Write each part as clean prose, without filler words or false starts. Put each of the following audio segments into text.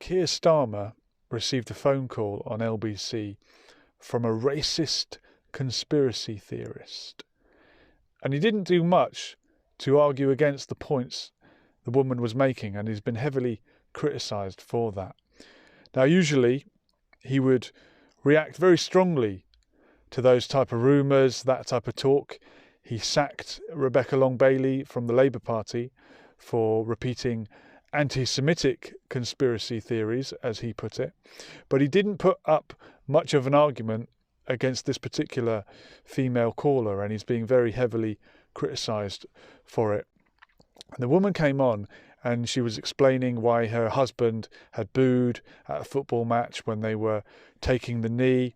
Keir Starmer received a phone call on LBC from a racist conspiracy theorist. And he didn't do much to argue against the points the woman was making, and he's been heavily criticised for that. Now, usually he would react very strongly to those type of rumours, that type of talk. He sacked Rebecca Long-Bailey from the Labour Party for repeating anti-Semitic conspiracy theories, as he put it. But he didn't put up much of an argument against this particular female caller, and he's being very heavily criticised for it. And the woman came on and she was explaining why her husband had booed at a football match when they were taking the knee.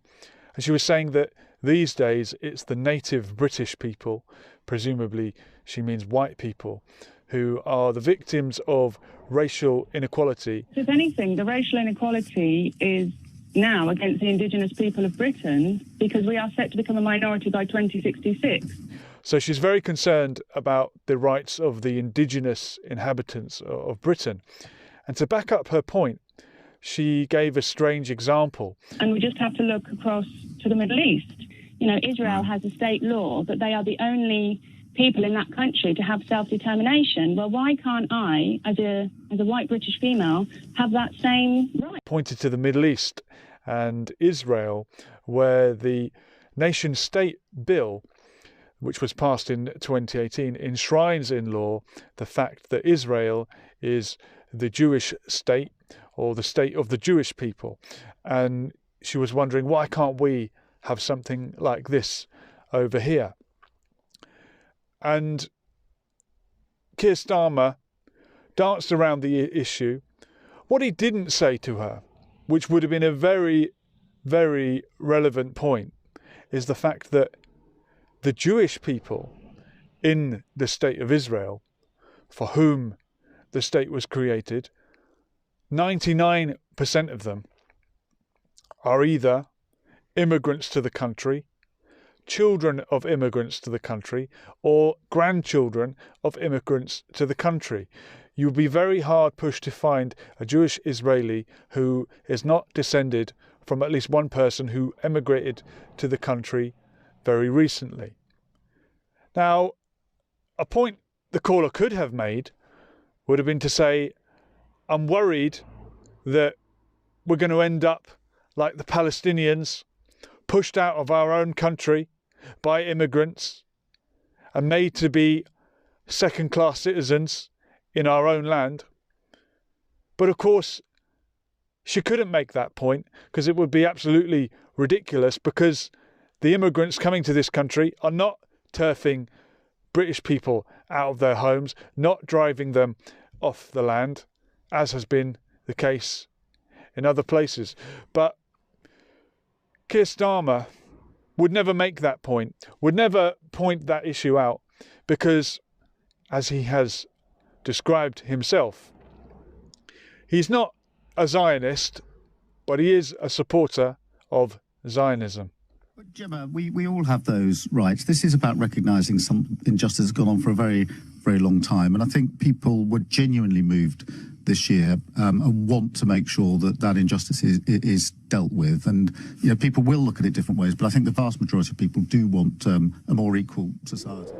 And she was saying that these days it's the native British people, presumably she means white people, who are the victims of racial inequality. If anything, the racial inequality is now against the indigenous people of Britain, because we are set to become a minority by 2066. So she's very concerned about the rights of the indigenous inhabitants of Britain. And to back up her point, she gave a strange example. And we just have to look across to the Middle East. You know, Israel has a state law that they are the only people in that country to have self-determination. Well, why can't I, as a white British female, have that same right? Pointed to the Middle East and Israel, where the nation-state bill, which was passed in 2018, enshrines in law the fact that Israel is the Jewish state, or the state of the Jewish people. And she was wondering, why can't we have something like this over here? And Keir Starmer danced around the issue. What he didn't say to her, which would have been a very, very relevant point, is the fact that the Jewish people in the state of Israel, for whom the state was created, 99% of them are either immigrants to the country, children of immigrants to the country, or grandchildren of immigrants to the country. You'll be very hard pushed to find a Jewish Israeli who is not descended from at least one person who emigrated to the country very recently. Now, a point the caller could have made would have been to say, I'm worried that we're going to end up like the Palestinians, pushed out of our own country by immigrants and made to be second-class citizens in our own land. But of course, she couldn't make that point, because it would be absolutely ridiculous, because the immigrants coming to this country are not turfing British people out of their homes, not driving them off the land, as has been the case in other places. But Keir Starmer would never make that point, would never point that issue out, because, as he has described himself, he's not a Zionist, but he is a supporter of Zionism. But Gemma, we all have those rights. This is about recognising some injustice that's gone on for a very, very long time. And I think people were genuinely moved this year and want to make sure that that injustice is dealt with. And, you know, people will look at it different ways, but I think the vast majority of people do want a more equal society.